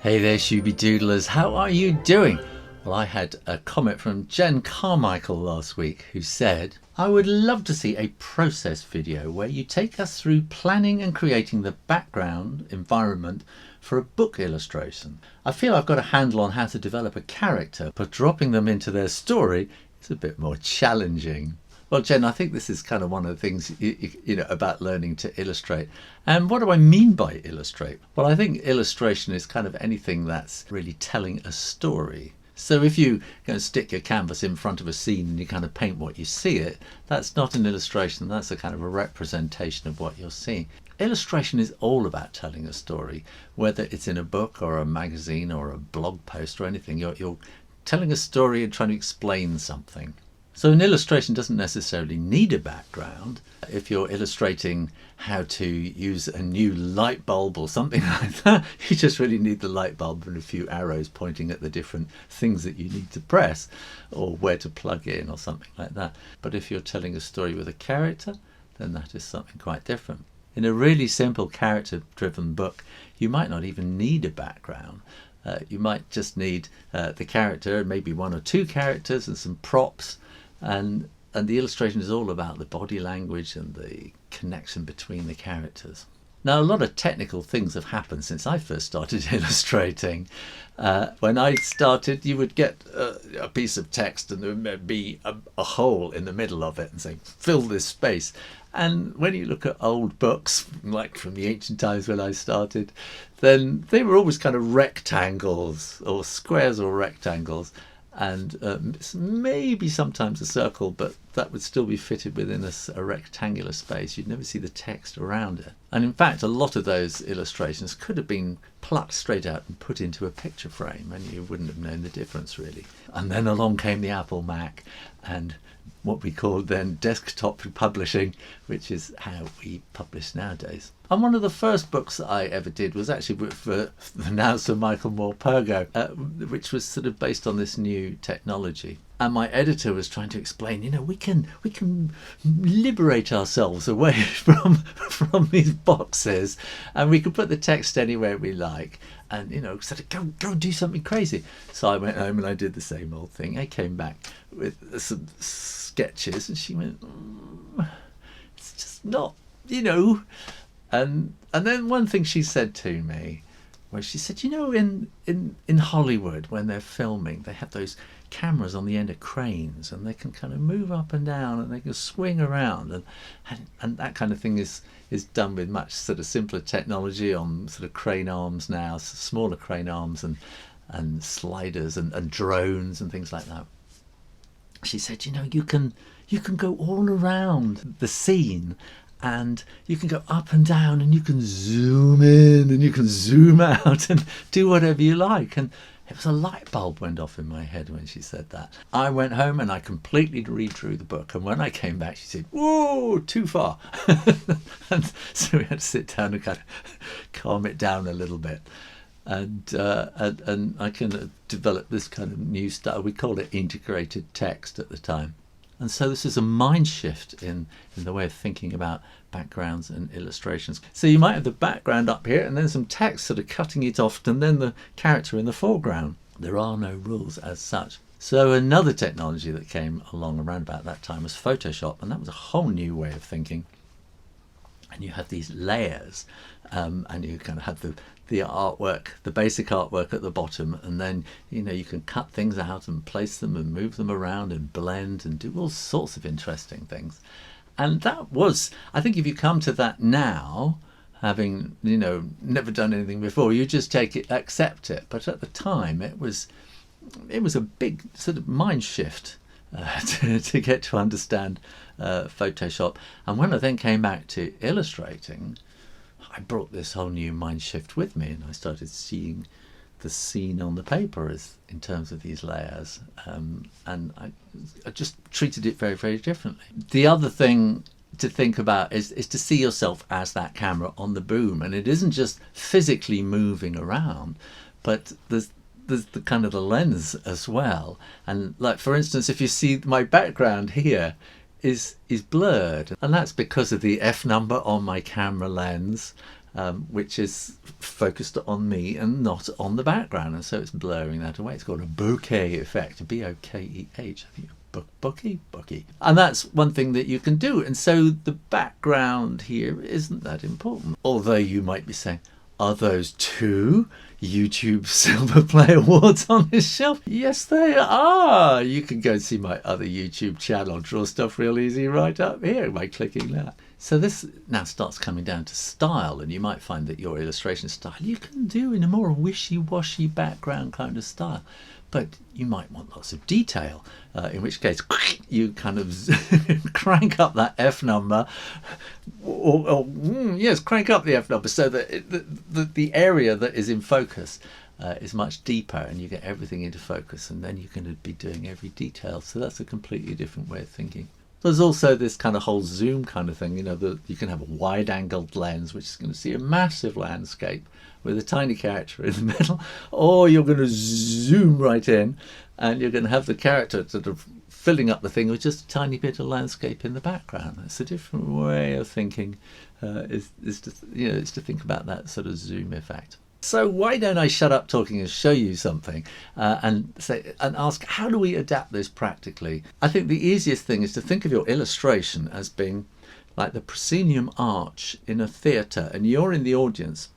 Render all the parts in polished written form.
Hey there, Shooby Doodlers, how are you doing? Well, I had a comment from Jen Carmichael last week who said, I would love to see a process video where you take us through planning and creating the background environment for a book illustration. I feel I've got a handle on how to develop a character, but dropping them into their story is a bit more challenging. Well, Jen, I think this is kind of one of the things about learning to illustrate. And what do I mean by illustrate? Well, I think illustration is kind of anything that's really telling a story. So if you stick your canvas in front of a scene and you kind of paint what you see it, that's not an illustration, that's a kind of a representation of what you're seeing. Illustration is all about telling a story, whether it's in a book or a magazine or a blog post or anything. You're telling a story and trying to explain something. So an illustration doesn't necessarily need a background. If you're illustrating how to use a new light bulb or something like that, you just really need the light bulb and a few arrows pointing at the different things that you need to press or where to plug in or something like that. But if you're telling a story with a character, then that is something quite different. In a really simple character-driven book, you might not even need a background. You might just need the character, maybe one or two characters and some props. And the illustration is all about the body language and the connection between the characters. Now, a lot of technical things have happened since I first started illustrating. When I started, you would get a piece of text and there would be a hole in the middle of it and say, fill this space. And when you look at old books, like from the ancient times when I started, then they were always kind of rectangles or squares or rectangles. And maybe sometimes a circle, but that would still be fitted within a rectangular space. You'd never see the text around it. And in fact, a lot of those illustrations could have been plucked straight out and put into a picture frame, and you wouldn't have known the difference really. And then along came the Apple Mac and what we called then desktop publishing, which is how we publish nowadays. And one of the first books that I ever did was actually for the now Sir Michael Moore Pergo, which was sort of based on this new technology. And my editor was trying to explain, we can liberate ourselves away from these boxes, and we can put the text anywhere we like, and sort of go do something crazy. So I went home and I did the same old thing. I came back with some sketches, and she went, it's just not, And then one thing she said to me, where she said, in Hollywood, when they're filming, they have those cameras on the end of cranes, and they can kind of move up and down, and they can swing around, and that kind of thing is done with much sort of simpler technology on sort of crane arms now, smaller crane arms and sliders and drones and things like that. She said, you can go all around the scene, and you can go up and down, and you can zoom in and you can zoom out and do whatever you like. And it was a light bulb went off in my head when she said that. I went home and I completely redrew the book. And when I came back, she said, whoa, too far. And so we had to sit down and kind of calm it down a little bit. And I kind of developed this kind of new style. We called it integrated text at the time. And so this is a mind shift in the way of thinking about backgrounds and illustrations. So you might have the background up here and then some text sort of cutting it off, and then the character in the foreground. There are no rules as such. So another technology that came along around about that time was Photoshop, and that was a whole new way of thinking. And you have these layers, and you kind of have the artwork, the basic artwork at the bottom, and then you can cut things out and place them and move them around and blend and do all sorts of interesting things. And that was, I think, if you come to that now, having never done anything before, you just take it, accept it. But at the time, it was a big sort of mind shift to get to understand Photoshop. And when I then came back to illustrating, I brought this whole new mind shift with me, and I started seeing the scene on the paper as in terms of these layers, and I just treated it very, very differently. The other thing to think about is to see yourself as that camera on the boom, and it isn't just physically moving around, but there's the kind of the lens as well. And like, for instance, if you see my background here is blurred, and that's because of the f number on my camera lens. which is focused on me and not on the background, and so it's blurring that away. It's called a bokeh effect, B-O-K-E-H. I think bokeh. And that's one thing that you can do. And so the background here isn't that important. Although you might be saying, are those 2 YouTube Silver Play Awards on this shelf? Yes, they are. You can go and see my other YouTube channel, Draw Stuff Real Easy, right up here by clicking that. So this now starts coming down to style, and you might find that your illustration style you can do in a more wishy-washy background kind of style. But you might want lots of detail, in which case you kind of crank up that F number, yes, crank up the F number so that the area that is in focus is much deeper, and you get everything into focus, and then you're going to be doing every detail. So that's a completely different way of thinking. There's also this kind of whole zoom kind of thing, that you can have a wide-angled lens, which is going to see a massive landscape with a tiny character in the middle, or you're going to zoom right in, and you're going to have the character sort of filling up the thing with just a tiny bit of landscape in the background. It's a different way of thinking, is to think about that sort of zoom effect. So why don't I shut up talking and show you something and ask, how do we adapt this practically? I think the easiest thing is to think of your illustration as being like the proscenium arch in a theatre, and you're in the audience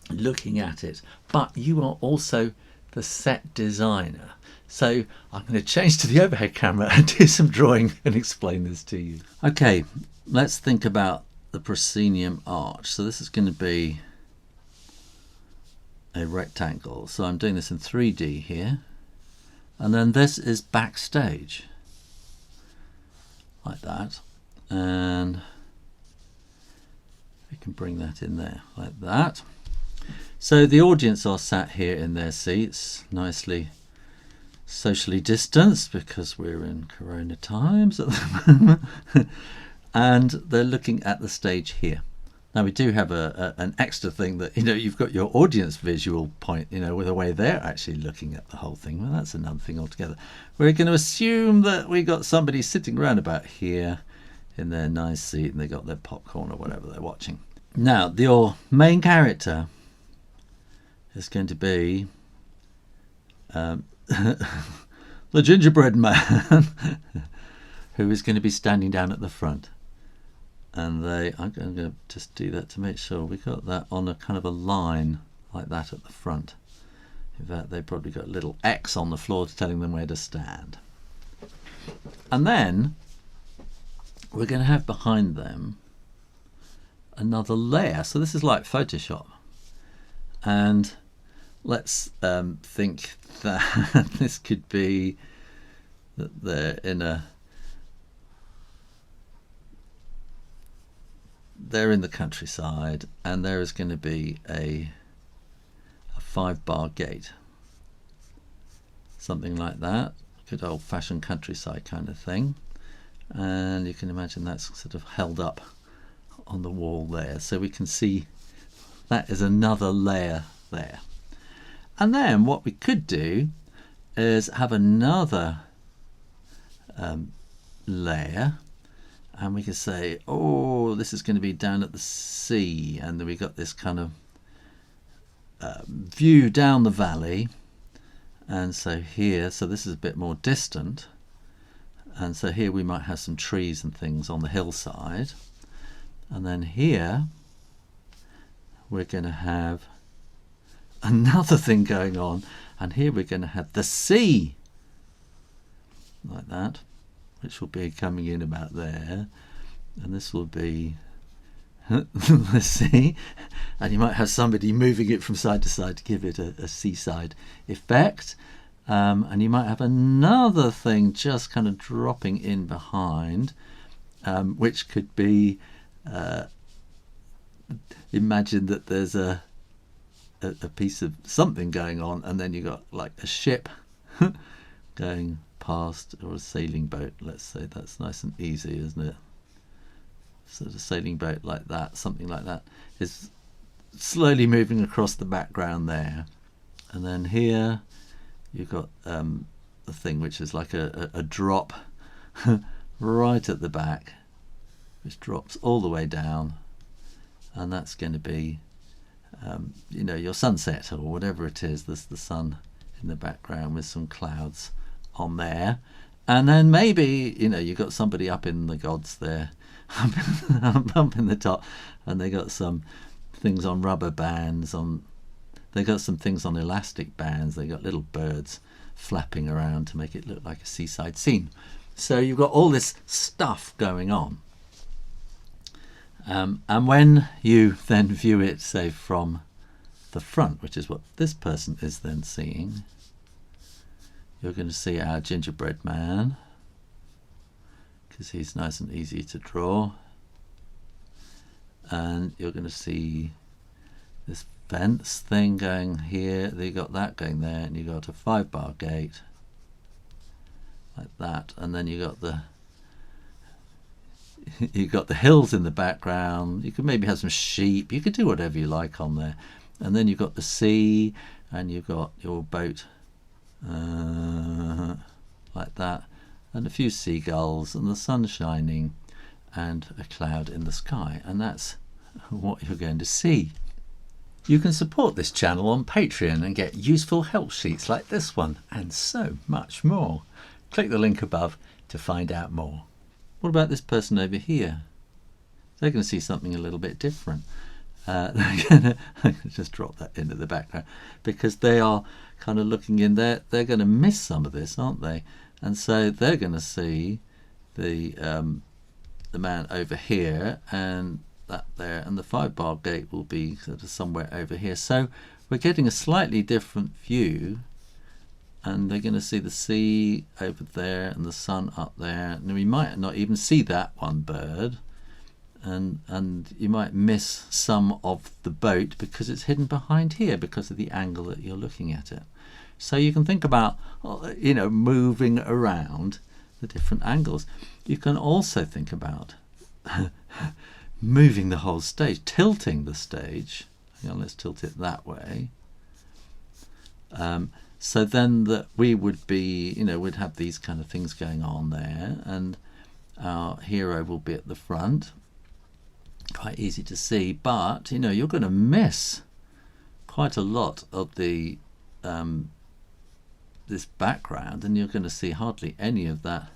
looking at it, but you are also the set designer. So I'm going to change to the overhead camera and do some drawing and explain this to you. Okay, let's think about the proscenium arch. So this is going to be a rectangle. So I'm doing this in 3D here, and then this is backstage like that, and we can bring that in there like that. So the audience are sat here in their seats, nicely socially distanced because we're in Corona times at the moment, and they're looking at the stage here. Now we do have an extra thing that, you've got your audience visual point, with the way they're actually looking at the whole thing. Well, that's another thing altogether. We're going to assume that we got somebody sitting around about here in their nice seat, and they got their popcorn or whatever they're watching. Now, your main character is going to be the gingerbread man who is going to be standing down at the front. And I'm going to just do that to make sure we got that on a kind of a line like that at the front. In fact, they've probably got a little X on the floor telling them where to stand. And then we're going to have behind them another layer. So this is like Photoshop. And let's think that this could be that they're in the countryside, and there is going to be a 5-bar gate, something like that, good old-fashioned countryside kind of thing. And you can imagine that's sort of held up on the wall there, so we can see that is another layer there. And then what we could do is have another layer, and we could say, oh, this is going to be down at the sea, and then we got this kind of view down the valley. And so here, so this is a bit more distant, and so here we might have some trees and things on the hillside. And then here we're going to have another thing going on, and here we're going to have the sea like that, which will be coming in about there, and this will be the sea, and you might have somebody moving it from side to side to give it a seaside effect, and you might have another thing just kind of dropping in behind, which could be imagine that there's a piece of something going on, and then you got like a ship going past, or a sailing boat, let's say. That's nice and easy, isn't it? So the sailing boat like that, something like that, is slowly moving across the background there. And then here you've got the thing which is like a drop right at the back, which drops all the way down, and that's going to be you know, your sunset or whatever it is. There's the sun in the background with some clouds on there. And then maybe, you know, you've got somebody up in the gods there, up in the top, and they got some things on rubber bands, they got some things on elastic bands, they got little birds flapping around to make it look like a seaside scene. So you've got all this stuff going on. And when you then view it, say, from the front, which is what this person is then seeing, you're going to see our gingerbread man, because he's nice and easy to draw. And you're going to see this fence thing going here, you got that going there, and you got a 5-bar gate like that, and then you got the hills in the background. You could maybe have some sheep, you could do whatever you like on there, and then you've got the sea, and you've got your boat like that, and a few seagulls, and the sun shining, and a cloud in the sky, and that's what you're going to see. You can support this channel on Patreon and get useful help sheets like this one, and so much more. Click the link above to find out more. What about this person over here? They're going to see something a little bit different. I'm going to just drop that into the background, because they are kind of looking in there. They're going to miss some of this, aren't they? And so they're going to see the man over here, and that there, and the 5-bar gate will be sort of somewhere over here. So we're getting a slightly different view, and they're going to see the sea over there and the sun up there, and we might not even see that one bird, and you might miss some of the boat because it's hidden behind here because of the angle that you're looking at it. So you can think about, you know, moving around the different angles. You can also think about moving the whole stage, tilting the stage. Hang on, let's tilt it that way. So then that we would be, you know, we'd have these kind of things going on there, and our hero will be at the front. Quite easy to see, but, you know, you're going to miss quite a lot of the this background, and you're going to see hardly any of that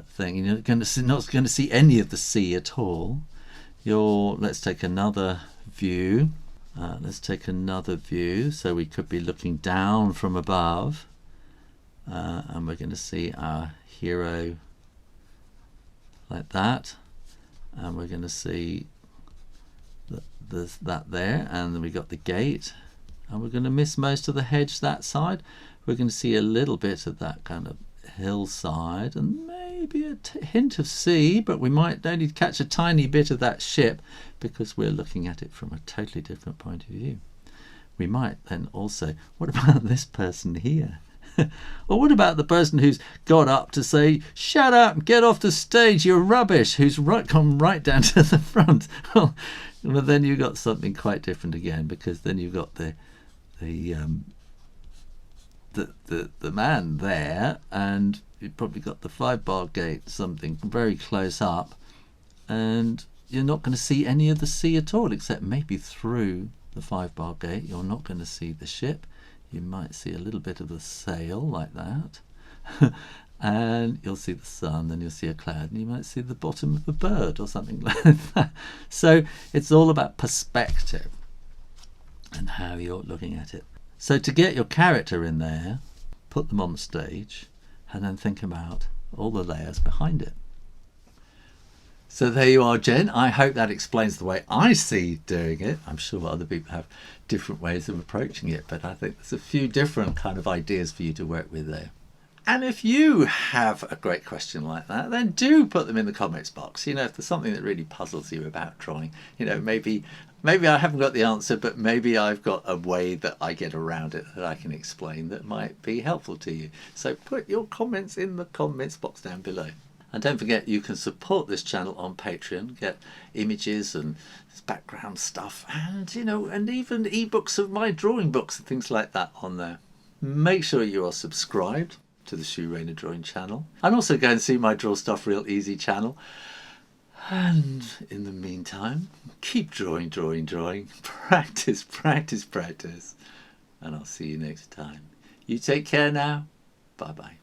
thing. You're going to see, not going to see any of the sea at all. Let's take another view. So we could be looking down from above, and we're going to see our hero like that, and we're going to see that there, and then we got the gate, and we're going to miss most of the hedge that side. We're going to see a little bit of that kind of hillside, and maybe a hint of sea, but we might only catch a tiny bit of that ship because we're looking at it from a totally different point of view. We might then also, what about this person here? Or what about the person who's got up to say, shut up, get off the stage, you're rubbish, who's come right down to the front? Well, then you've got something quite different again, because then you've got the man there, and you've probably got the 5-bar gate, something very close up, and you're not going to see any of the sea at all, except maybe through the 5-bar gate. You're not going to see the ship. You might see a little bit of the sail like that, and you'll see the sun, then you'll see a cloud, and you might see the bottom of a bird or something like that. So it's all about perspective and how you're looking at it. So to get your character in there, put them on the stage, and then think about all the layers behind it. So there you are, Jen. I hope that explains the way I see doing it. I'm sure other people have different ways of approaching it, but I think there's a few different kind of ideas for you to work with there. And if you have a great question like that, then do put them in the comments box. You know, if there's something that really puzzles you about drawing, you know, maybe I haven't got the answer, but maybe I've got a way that I get around it that I can explain that might be helpful to you. So put your comments in the comments box down below. And don't forget, you can support this channel on Patreon, get images and background stuff, and, you know, and even ebooks of my drawing books and things like that on there. Make sure you are subscribed to the Sue Rayner Drawing channel, and also go and see my Draw Stuff Real Easy channel. And in the meantime, keep drawing, drawing, drawing. Practice, practice, practice. And I'll see you next time. You take care now. Bye-bye.